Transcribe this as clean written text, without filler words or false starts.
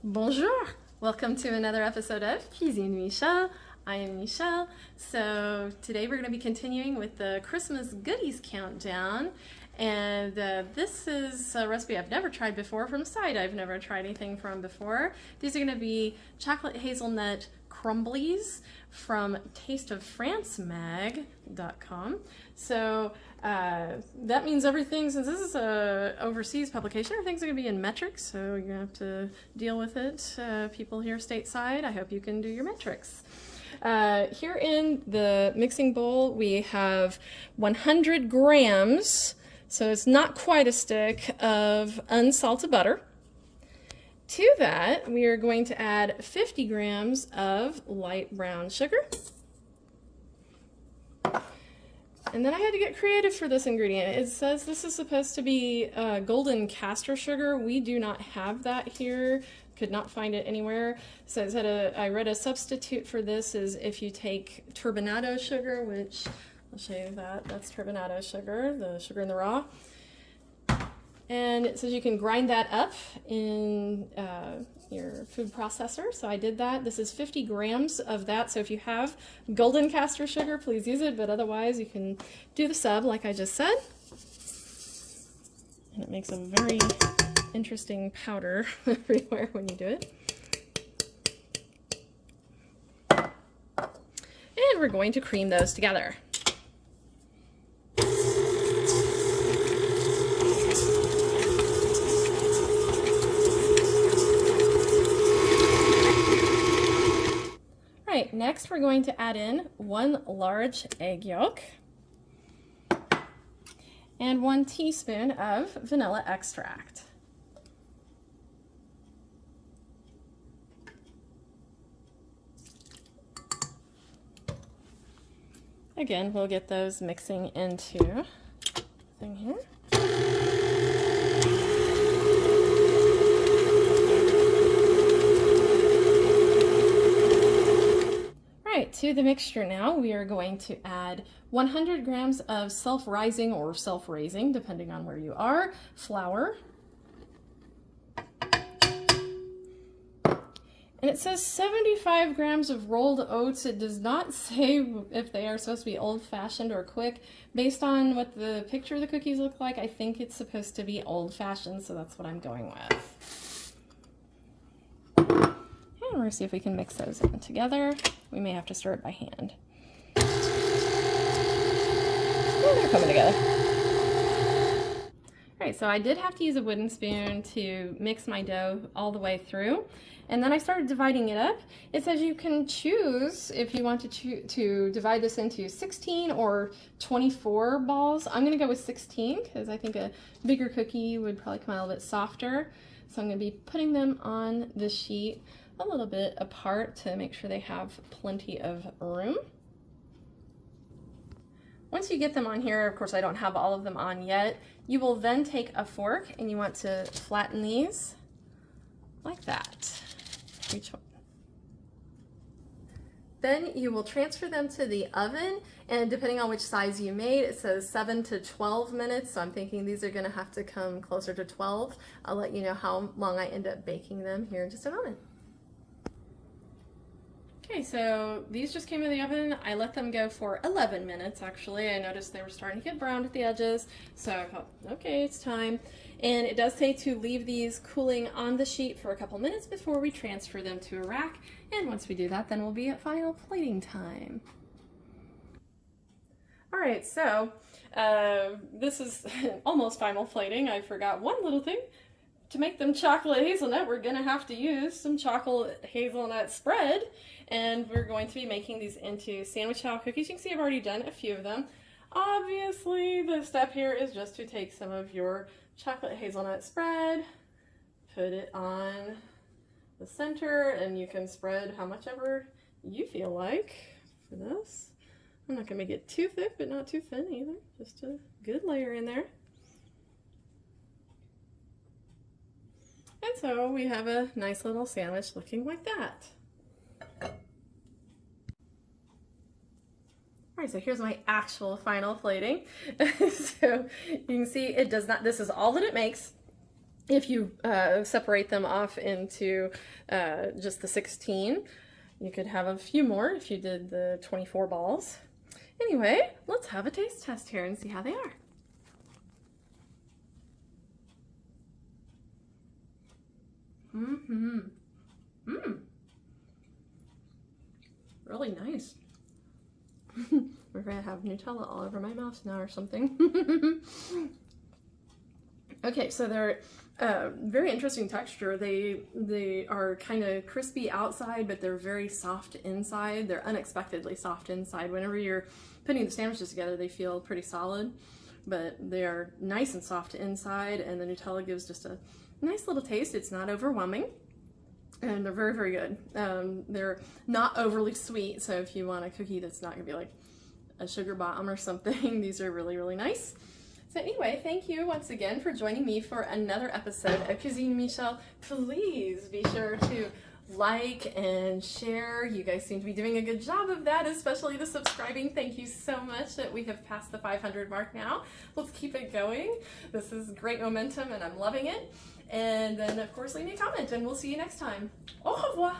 Bonjour! Welcome to another episode of Cuisine Michel. I am Michelle. So today we're going to be continuing with the Christmas goodies countdown. And this is a recipe I've never tried before from a site I've never tried anything from before. These are going to be chocolate hazelnut crumblies from tasteoffrancemag.com. So that means everything, since this is a overseas publication, everything's going to be in metrics, so you're going to have to deal with it. People here stateside, I hope you can do your metrics. Here in the mixing bowl we have 100 grams, so it's not quite a stick, of unsalted butter. To that, we are going to add 50 grams of light brown sugar. And then I had to get creative for this ingredient. It says this is supposed to be golden castor sugar. We do not have that here. Could not find it anywhere. So it said I read a substitute for this is if you take turbinado sugar, which I'll show you that's turbinado sugar, the sugar in the raw. And it says you can grind that up in your food processor. So I did that. This is 50 grams of that. So if you have golden castor sugar, please use it. But otherwise, you can do the sub like I just said. And it makes a very interesting powder everywhere when you do it. And we're going to cream those together. Right, next we're going to add in 1 large egg yolk and 1 teaspoon of vanilla extract. Again, we'll get those mixing into the thing here. To the mixture now, we are going to add 100 grams of self-rising or self-raising, depending on where you are, flour. And it says 75 grams of rolled oats. It does not say if they are supposed to be old-fashioned or quick. Based on what the picture of the cookies look like, I think it's supposed to be old-fashioned, so that's what I'm going with. And we're going to see if we can mix those in together. We may have to stir it by hand. And they're coming together. All right, so I did have to use a wooden spoon to mix my dough all the way through. And then I started dividing it up. It says you can choose if you want to divide this into 16 or 24 balls. I'm gonna go with 16 because I think a bigger cookie would probably come out a little bit softer. So I'm gonna be putting them on the sheet a little bit apart to make sure they have plenty of room. Once you get them on here, of course I don't have all of them on yet, you will then take a fork and you want to flatten these like that. Each one. Then you will transfer them to the oven, and depending on which size you made, it says 7 to 12 minutes, so I'm thinking these are going to have to come closer to 12. I'll let you know how long I end up baking them here in just a moment. Okay, so these just came in the oven. I let them go for 11 minutes, actually. I noticed they were starting to get brown at the edges, so I thought, okay, it's time. And it does say to leave these cooling on the sheet for a couple minutes before we transfer them to a rack. And once we do that, then we'll be at final plating time. All right, so this is almost final plating. I forgot one little thing. To make them chocolate hazelnut, we're going to have to use some chocolate hazelnut spread, and we're going to be making these into sandwich style cookies. You can see I've already done a few of them. Obviously, the step here is just to take some of your chocolate hazelnut spread, put it on the center, and you can spread how much ever you feel like for this. I'm not going to make it too thick, but not too thin either. Just a good layer in there. And so we have a nice little sandwich looking like that. All right, so here's my actual final plating. So you can see it does not, this is all that it makes. If you separate them off into just the 16, you could have a few more if you did the 24 balls. Anyway, let's have a taste test here and see how they are. Really nice. We're gonna have Nutella all over my mouth now or something. Okay, so they're very interesting texture. They are kind of crispy outside, but they're very soft inside. They're unexpectedly soft inside. Whenever you're putting the sandwiches together, they feel pretty solid, but they are nice and soft inside, and the Nutella gives just a nice little taste. It's not overwhelming, and they're very, very good. They're not overly sweet, so if you want a cookie that's not gonna be like a sugar bomb or something, these are really, really nice. So anyway, thank you once again for joining me for another episode of Cuisine Michelle. Please be sure to like and share. You guys seem to be doing a good job of that, especially the subscribing. Thank you so much that we have passed the 500 mark now. Let's keep it going. This is great momentum and I'm loving it. And then of course leave me a comment and we'll see you next time. Au revoir!